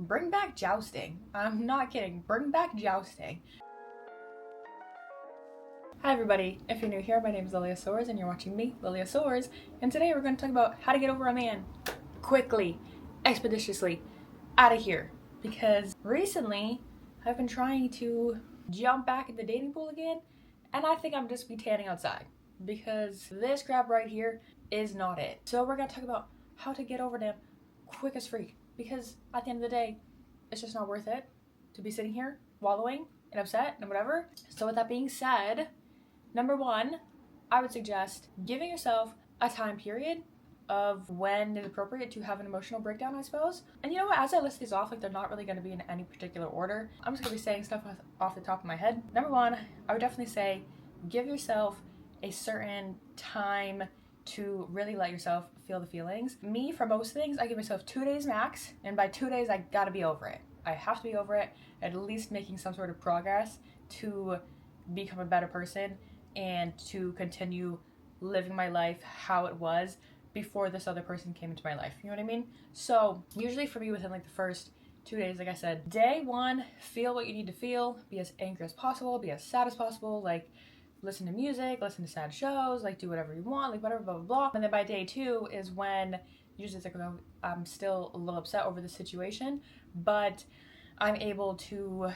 Bring back jousting. I'm not kidding. Bring back jousting. Hi everybody, if you're new here, my name is Lilia and you're watching me, Lilia, and today we're going to talk about how to get over a man quickly, expeditiously, out of here. Because recently, I've been trying to jump back in the dating pool again, and I think I'm just be tanning outside. Because this crap right here is not it. So we're going to talk about how to get over them quick as freak. Because at the end of the day, it's just not worth it to be sitting here wallowing and upset and whatever. So with that being said, number one, I would suggest giving yourself a time period of when it's appropriate to have an emotional breakdown, I suppose. And you know what, as I list these off, like they're not really going to be in any particular order. I'm just going to be saying stuff off the top of my head. Number one, I would definitely say give yourself a certain time to really let yourself feel the feelings. Me, for most things, I give myself 2 days max, and by 2 days, I gotta be over it. I have to be over it, at least making some sort of progress to become a better person and to continue living my life how it was before this other person came into my life. You know what I mean? So usually for me, within like the first 2 days, like I said, day one, feel what you need to feel, be as angry as possible, be as sad as possible, like listen to music, listen to sad shows, like do whatever you want, like whatever, blah, blah, blah. And then by day two is when usually it's like, I'm still a little upset over the situation, but I'm able to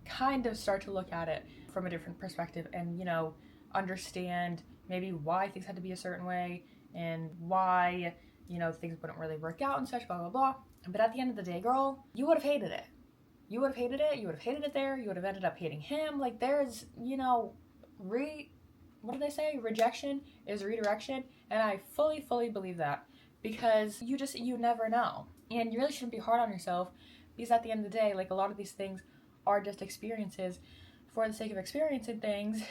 kind of start to look at it from a different perspective and, you know, understand maybe why things had to be a certain way and why, you know, things wouldn't really work out and such, blah, blah, blah. But at the end of the day, girl, you would have hated it. You would have hated it. You would have hated it there. You would have ended up hating him. Like there's, you know, what do they say? Rejection is redirection. And I fully believe that because you never know. And you really shouldn't be hard on yourself because at the end of the day, like a lot of these things are just experiences for the sake of experiencing things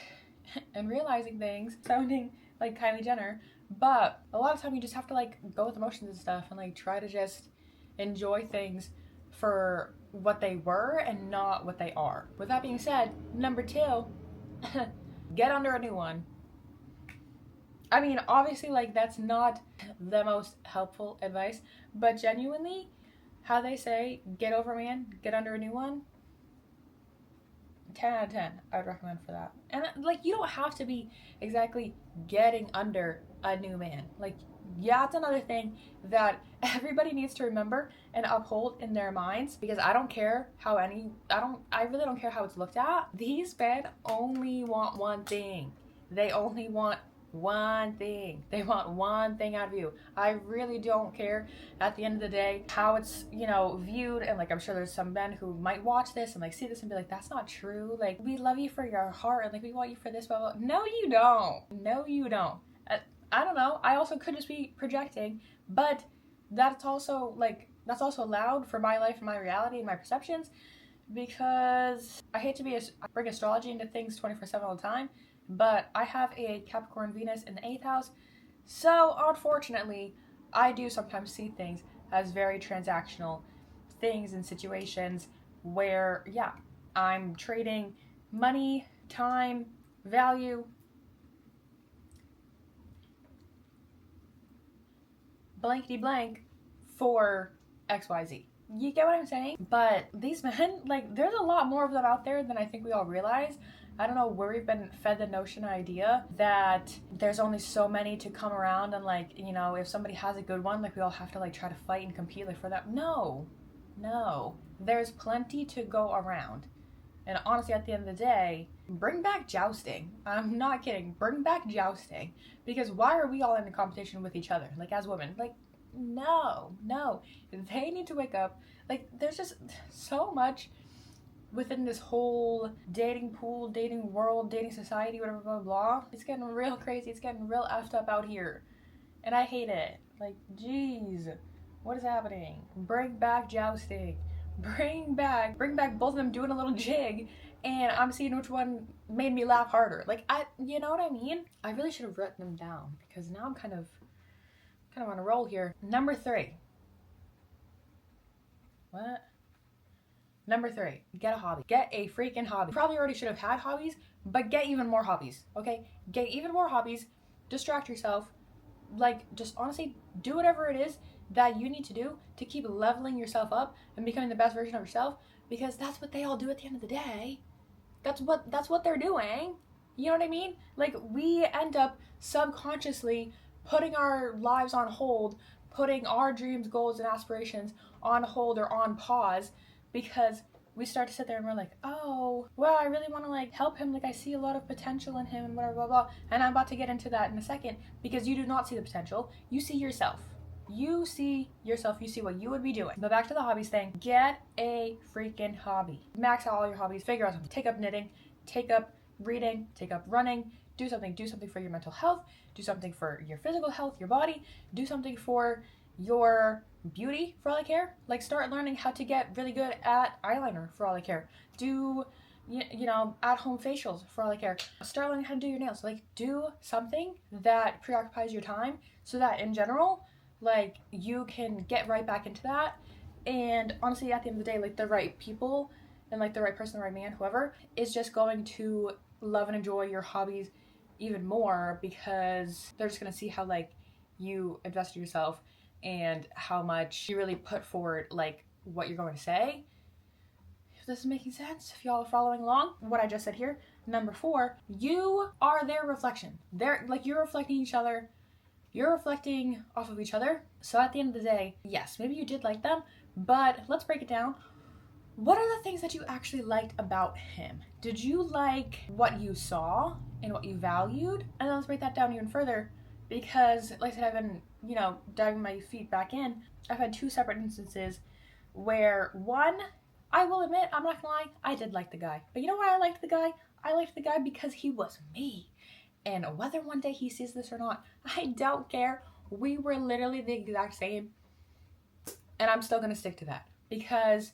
and realizing things, sounding like Kylie Jenner. But a lot of time you just have to like go with emotions and stuff and like try to just enjoy things for what they were and not what they are. With that being said, number two, get under a new one. I mean, obviously, like, that's not the most helpful advice, but genuinely, how they say, get over a man, get under a new one, 10 out of 10, I would recommend for that. And, like, you don't have to be exactly getting under a new man. Like, yeah, it's another thing that everybody needs to remember and uphold in their minds because I really don't care how it's looked at. These men only want one thing. They only want one thing. They want one thing out of you. I really don't care at the end of the day how it's, you know, viewed. And like, I'm sure there's some men who might watch this and like see this and be like, that's not true. Like, we love you for your heart and like, we want you for this, blah, blah. No, you don't. No, you don't. I don't know. I also could just be projecting, but that's also allowed for my life and my reality and my perceptions because I hate to bring astrology into things 24/7 all the time, but I have a Capricorn Venus in the 8th house. So unfortunately, I do sometimes see things as very transactional things and situations where, yeah, I'm trading money, time, value, blankety blank for XYZ. You get what I'm saying? But these men, like, there's a lot more of them out there than I think we all realize. I don't know where we've been fed the notion idea that there's only so many to come around and like, you know, if somebody has a good one, like we all have to like try to fight and compete like for that. No. There's plenty to go around. And honestly, at the end of the day, bring back jousting. I'm not kidding. Bring back jousting. Because why are we all in a competition with each other? Like, as women. Like, no. They need to wake up. Like, there's just so much within this whole dating pool, dating world, dating society, whatever, blah, blah, blah. It's getting real crazy. It's getting real effed up out here. And I hate it. Like, geez. What is happening? Bring back jousting. Bring back both of them doing a little jig, and I'm seeing which one made me laugh harder. Like, you know what I mean? I really should have written them down because now I'm kind of on a roll here. Number three. What? Number three, get a hobby. Get a freaking hobby. You probably already should have had hobbies, but get even more hobbies, okay? Get even more hobbies, distract yourself, like, just honestly, do whatever it is that you need to do to keep leveling yourself up and becoming the best version of yourself, because that's what they all do at the end of the day. That's what they're doing. You know what I mean? Like, we end up subconsciously putting our lives on hold, putting our dreams, goals, and aspirations on hold or on pause, because we start to sit there and we're like, oh, well, I really want to like help him. Like, I see a lot of potential in him and whatever, blah, blah. And I'm about to get into that in a second, because you do not see the potential. You see yourself. You see yourself. You see what you would be doing. But back to the hobbies thing. Get a freaking hobby. Max out all your hobbies. Figure out something. Take up knitting. Take up reading. Take up running. Do something. Do something for your mental health. Do something for your physical health, your body. Do something for your beauty, for all I care. Like, start learning how to get really good at eyeliner, for all I care. Do, you know, at-home facials, for all I care. Start learning how to do your nails. Like, do something that preoccupies your time, so that in general, like, you can get right back into that. And honestly, at the end of the day, like, the right people and like the right person, the right man, whoever, is just going to love and enjoy your hobbies even more, because they're just going to see how like you invest in yourself and how much you really put forward like what you're going to say. If this is making sense, if y'all are following along what I just said here. Number 4, you are their reflection. They're like, you're reflecting each other. You're reflecting off of each other. So at the end of the day, yes, maybe you did like them, but let's break it down. What are the things that you actually liked about him? Did you like what you saw and what you valued? And then let's break that down even further, because like I said, I've been, you know, diving my feet back in. I've had 2 separate instances where, one, I will admit, I'm not gonna lie, I did like the guy. But you know why I liked the guy? I liked the guy because he was me. And whether one day he sees this or not, I don't care. We were literally the exact same. And I'm still gonna stick to that, because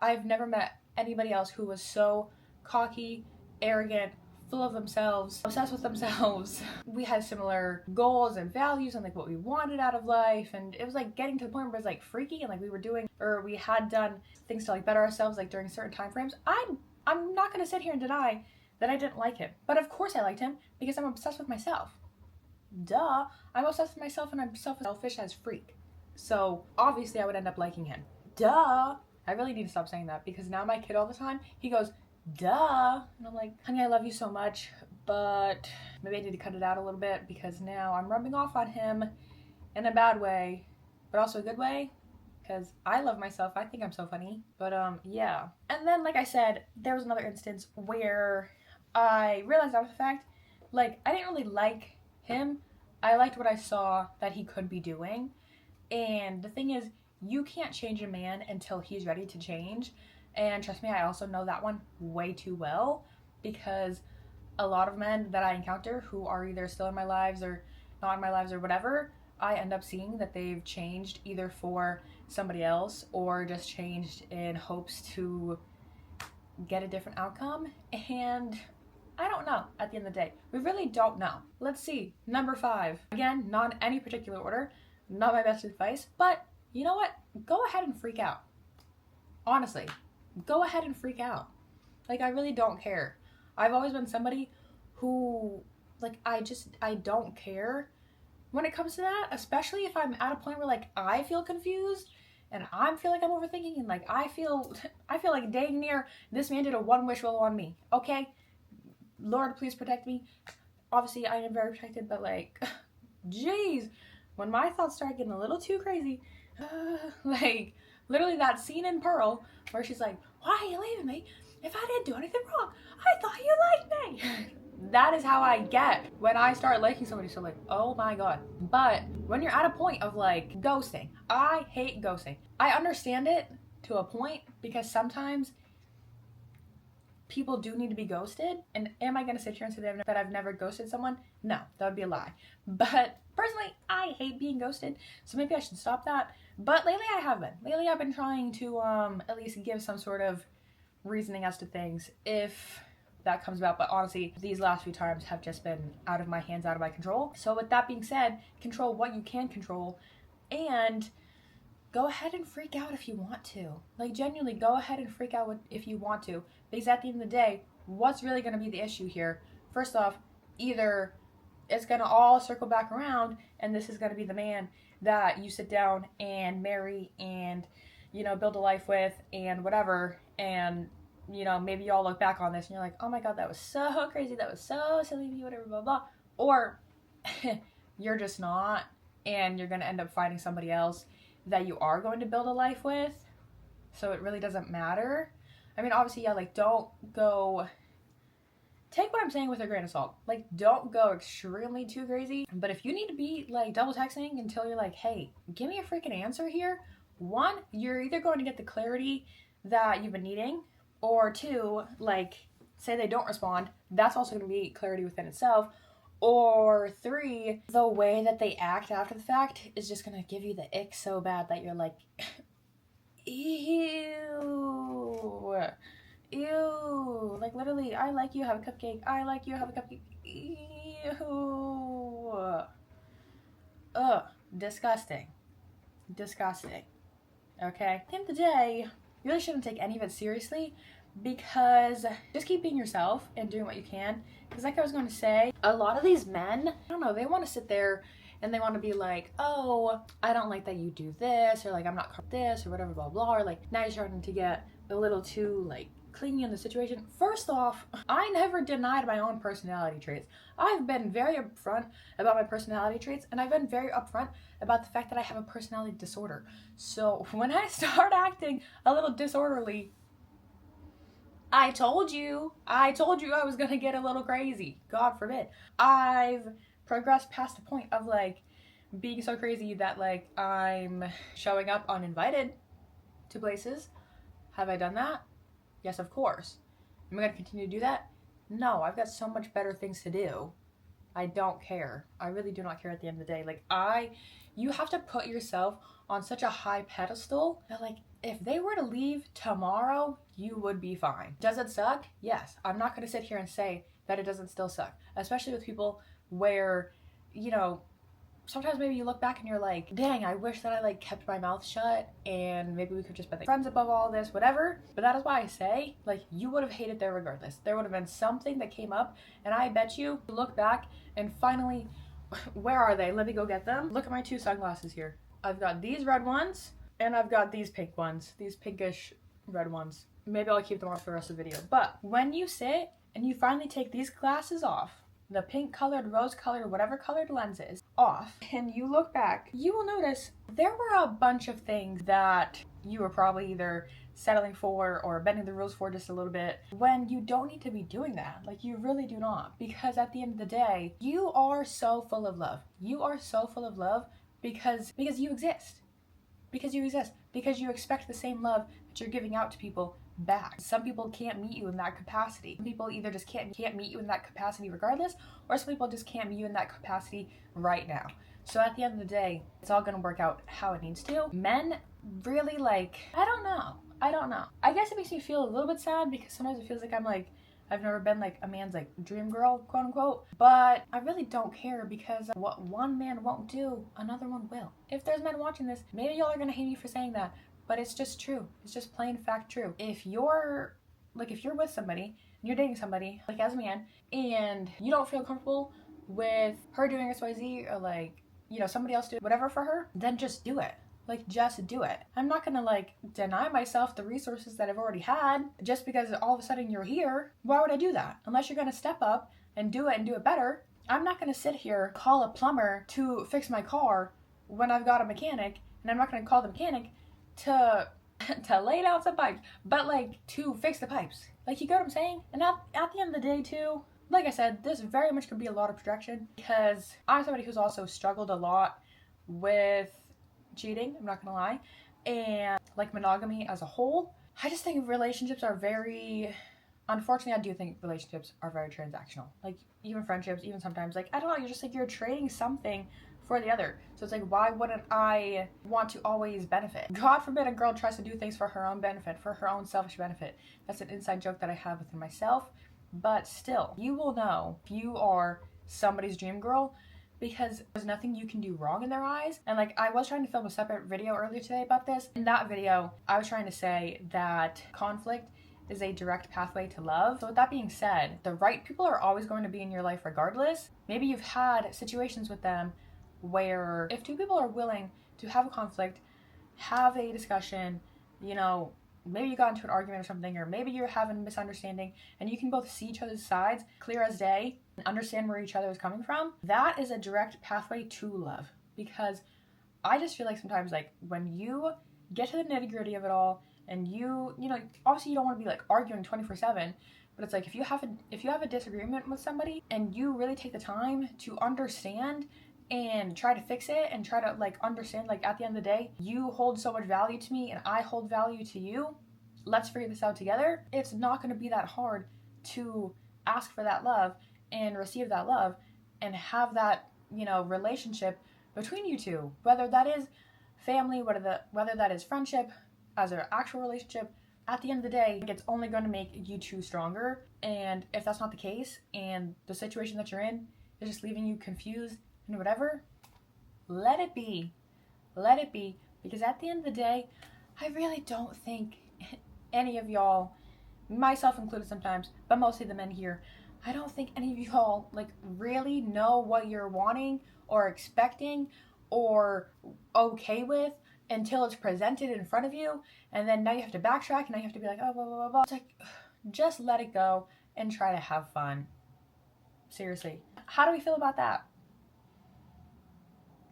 I've never met anybody else who was so cocky, arrogant, full of themselves, obsessed with themselves. We had similar goals and values and like what we wanted out of life, and it was like getting to the point where it was like freaky, and like we were doing, or we had done things to like better ourselves like during certain time frames. I'm not gonna sit here and deny that I didn't like him, but of course I liked him because I'm obsessed with myself. Duh, I'm obsessed with myself, and I'm selfish as freak. So obviously I would end up liking him. Duh. I really need to stop saying that, because now my kid all the time, he goes, duh. And I'm like, honey, I love you so much, but maybe I need to cut it out a little bit, because now I'm rubbing off on him in a bad way, but also a good way, because I love myself. I think I'm so funny. But yeah. And then, like I said, there was another instance where I realized after the fact, like, I didn't really like him. I liked what I saw that he could be doing. And the thing is, you can't change a man until he's ready to change. And trust me, I also know that one way too well, because a lot of men that I encounter who are either still in my lives or not in my lives or whatever, I end up seeing that they've changed either for somebody else or just changed in hopes to get a different outcome. And I don't know at the end of the day. We really don't know. Let's see. Number 5. Again, not in any particular order. Not my best advice, but you know what? Go ahead and freak out. Honestly, go ahead and freak out. Like, I really don't care. I've always been somebody who, like, I don't care when it comes to that, especially if I'm at a point where, like, I feel confused and I feel like I'm overthinking, and like I feel like dang near this man did a one wish will on me. Okay? Lord, please protect me. Obviously, I am very protected, but like, jeez, when my thoughts start getting a little too crazy, like, literally that scene in Pearl where she's like, why are you leaving me? If I didn't do anything wrong, I thought you liked me. That is how I get when I start liking somebody. So like, oh my god. But when you're at a point of like ghosting, I hate ghosting. I understand it to a point, because sometimes people do need to be ghosted. And am I going to sit here and say that I've never ghosted someone? No, that would be a lie. But personally, I hate being ghosted, so maybe I should stop that. But lately I have been. Lately I've been trying to at least give some sort of reasoning as to things, if that comes about. But honestly, these last few times have just been out of my hands, out of my control. So with that being said, control what you can control, and go ahead and freak out if you want to. Like, genuinely, go ahead and freak out if you want to. Because at the end of the day, what's really going to be the issue here? First off, either it's going to all circle back around and this is going to be the man that you sit down and marry and, you know, build a life with and whatever. And, you know, maybe you all look back on this and you're like, oh my God, that was so crazy. That was so silly of you, whatever, blah, blah. Or you're just not, and you're going to end up finding somebody else that you are going to build a life with. So it really doesn't matter. I mean, obviously, yeah, like, don't go, take what I'm saying with a grain of salt. Like, don't go extremely too crazy. But if you need to be, like, double texting until you're like, hey, give me a freaking answer here. One, you're either going to get the clarity that you've been needing, or two, like, say they don't respond, that's also going to be clarity within itself. Or three, the way that they act after the fact is just going to give you the ick so bad that you're like, ew, ew, like literally, I like you, have a cupcake, I like you, have a cupcake, ew, ugh, disgusting, okay? At the end of the day, you really shouldn't take any of it seriously, because just keep being yourself and doing what you can. Because like I was going to say, a lot of these men, I don't know, they want to sit there and they want to be like, oh, I don't like that you do this, or like, I'm not this, or whatever, blah, blah, or like, now you're starting to get a little too like clingy in the situation. First off, I never denied my own personality traits. I've been very upfront about my personality traits, and I've been very upfront about the fact that I have a personality disorder. So when I start acting a little disorderly, I told you I was gonna get a little crazy. God forbid. I've progressed past the point of like being so crazy that like I'm showing up uninvited to places. Have I done that? Yes, of course. Am I gonna continue to do that? No, I've got so much better things to do. I don't care. I really do not care at the end of the day. Like, you have to put yourself on such a high pedestal that like, if they were to leave tomorrow, you would be fine. Does it suck? Yes. I'm not going to sit here and say that it doesn't still suck, especially with people where, you know, sometimes maybe you look back and you're like, dang, I wish that I like kept my mouth shut and maybe we could just be like friends above all this, whatever. But that is why I say, like, you would have hated there regardless. There would have been something that came up, and I bet you look back and finally, where are they? Let me go get them. Look at my two sunglasses here. I've got these red ones and I've got these pink ones, these pinkish red ones. Maybe I'll keep them on for the rest of the video. But when you sit and you finally take these glasses off, the pink colored, rose colored, whatever colored lenses off, and you look back, you will notice there were a bunch of things that you were probably either settling for or bending the rules for just a little bit, when you don't need to be doing that. Like, you really do not. Because at the end of the day, you are so full of love. You are so full of love because you exist. Because you exist. Because you expect the same love that you're giving out to people back. Some people can't meet you in that capacity. Some people either just can't meet you in that capacity regardless, or some people just can't meet you in that capacity right now. So at the end of the day, it's all gonna work out how it needs to. Men really, like, I don't know. I guess it makes me feel a little bit sad because sometimes it feels like I'm like, I've never been like a man's like dream girl, quote unquote. But I really don't care, because what one man won't do, another one will. If there's men watching this, maybe y'all are gonna hate me for saying that, but it's just true. It's just plain fact true. If you're with somebody and you're dating somebody, like as a man, and you don't feel comfortable with her doing XYZ, or like, you know, somebody else do whatever for her, then just do it. Like, just do it. I'm not gonna like deny myself the resources that I've already had just because all of a sudden you're here. Why would I do that? Unless you're gonna step up and do it better. I'm not gonna sit here, call a plumber to fix my car when I've got a mechanic, and I'm not gonna call the mechanic to lay down some pipes, but like to fix the pipes. Like, you get what I'm saying? And at the end of the day too, like I said, this very much could be a lot of projection, because I'm somebody who's also struggled a lot with cheating, I'm not gonna lie, and like monogamy as a whole. I just think relationships are very, unfortunately, I do think relationships are very transactional. Like, even friendships, even sometimes, like, I don't know, you're just like, you're trading something for the other. So it's like, why wouldn't I want to always benefit? God forbid a girl tries to do things for her own benefit, for her own selfish benefit. That's an inside joke that I have within myself. But still, you will know if you are somebody's dream girl, because there's nothing you can do wrong in their eyes. And like, I was trying to film a separate video earlier today about this. In that video, I was trying to say that conflict is a direct pathway to love. So with that being said, the right people are always going to be in your life regardless. Maybe you've had situations with them where if two people are willing to have a conflict, have a discussion, you know, maybe you got into an argument or something, or maybe you're having a misunderstanding, and you can both see each other's sides clear as day and understand where each other is coming from, that is a direct pathway to love. Because I just feel like sometimes, like, when you get to the nitty-gritty of it all, and you know, obviously you don't want to be like arguing 24/7, but it's like if you have a disagreement with somebody and you really take the time to understand and try to fix it and try to like understand, like, at the end of the day, you hold so much value to me and I hold value to you, let's figure this out together. It's not going to be that hard to ask for that love and receive that love and have that, you know, relationship between you two, whether that is family, whether that is friendship, as an actual relationship. At the end of the day, it's only going to make you two stronger. And if that's not the case, and the situation that you're in is just leaving you confused and whatever, let it be. Let it be. Because at the end of the day, I really don't think any of y'all, myself included sometimes, but mostly the men here, I don't think any of y'all like really know what you're wanting or expecting or okay with until it's presented in front of you, and then now you have to backtrack and now you have to be like, oh, blah, blah, blah, blah. It's like, just let it go and try to have fun. Seriously. How do we feel about that?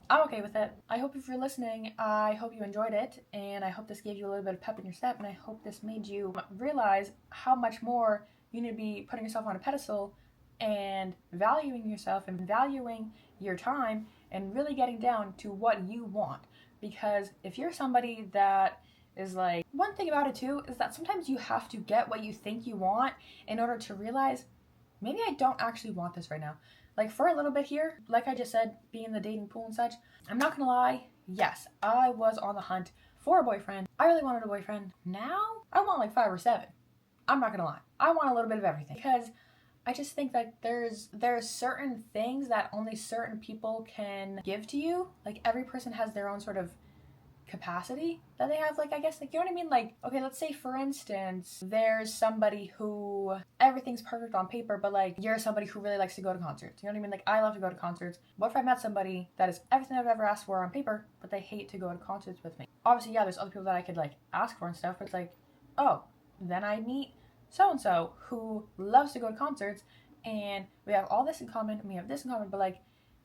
I'm okay with it. I hope if you're listening, I hope you enjoyed it, and I hope this gave you a little bit of pep in your step, and I hope this made you realize how much more you need to be putting yourself on a pedestal and valuing yourself and valuing your time and really getting down to what you want. Because if you're somebody that is like, one thing about it too is that sometimes you have to get what you think you want in order to realize, maybe I don't actually want this right now. Like, for a little bit here, like I just said, being in the dating pool and such, I'm not gonna lie, yes, I was on the hunt for a boyfriend. I really wanted a boyfriend. Now, I want like 5 or 7. I'm not gonna lie. I want a little bit of everything. Because I just think that there's certain things that only certain people can give to you. Like, every person has their own sort of capacity that they have, like, I guess, like, you know what I mean? Like, okay, let's say for instance there's somebody who everything's perfect on paper, but like you're somebody who really likes to go to concerts, you know what I mean? Like, I love to go to concerts. What if I met somebody that is everything I've ever asked for on paper, but they hate to go to concerts with me? Obviously, yeah, there's other people that I could like ask for and stuff, but it's like, oh, then I meet so and so who loves to go to concerts, and we have all this in common and we have this in common, but like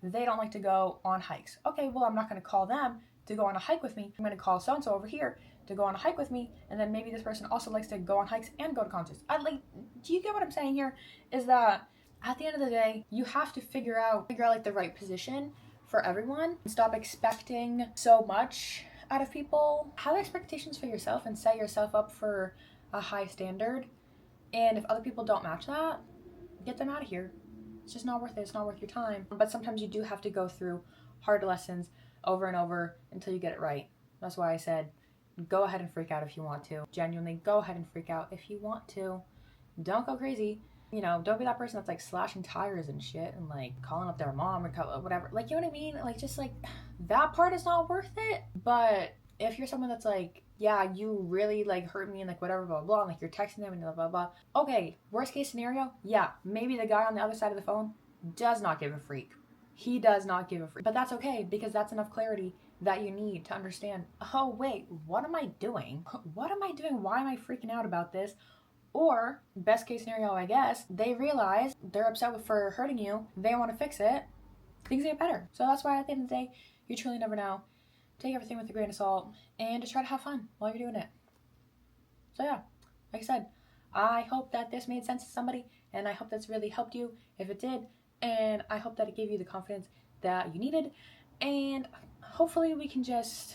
they don't like to go on hikes. Okay, well, I'm not going to call them to go on a hike with me. I'm going to call so-and-so over here to go on a hike with me, and then maybe this person also likes to go on hikes and go to concerts. Do you get what I'm saying here? Is that at the end of the day, you have to figure out like the right position for everyone and stop expecting so much out of people. Have expectations for yourself and set yourself up for a high standard. And if other people don't match that, get them out of here. It's just not worth it. It's not worth your time. But sometimes you do have to go through hard lessons over and over until you get it right. That's why I said, go ahead and freak out if you want to. Genuinely, go ahead and freak out if you want to. Don't go crazy. You know, don't be that person that's like slashing tires and shit and like calling up their mom or whatever. Like, you know what I mean? Like, just like, that part is not worth it. But if you're someone that's like, yeah, you really like hurt me and like whatever, blah, blah, blah, and like you're texting them and blah, blah, blah. Okay, worst case scenario, yeah, maybe the guy on the other side of the phone does not give a freak. He does not give a freak. But that's okay, because that's enough clarity that you need to understand, oh wait, what am I doing? What am I doing? Why am I freaking out about this? Or, best case scenario, I guess, they realize they're upset for hurting you, they want to fix it, things get better. So that's why at the end of the day, you truly never know. Take everything with a grain of salt and just try to have fun while you're doing it. So yeah, like I said, I hope that this made sense to somebody, and I hope that's really helped you if it did, and I hope that it gave you the confidence that you needed, and hopefully we can just,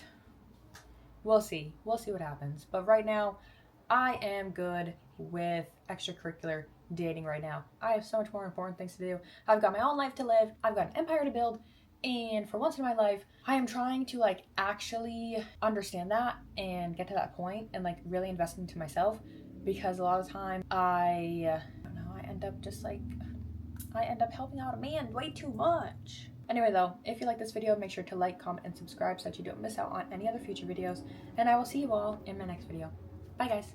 we'll see what happens. But right now, I am good with extracurricular dating right now. I have so much more important things to do. I've got my own life to live, I've got an empire to build, and for once in my life, I am trying to like actually understand that and get to that point and like really invest into myself, because a lot of the time I don't know, I end up helping out a man way too much. Anyway though, if you like this video, make sure to like, comment, and subscribe so that you don't miss out on any other future videos, and I will see you all in my next video. Bye guys.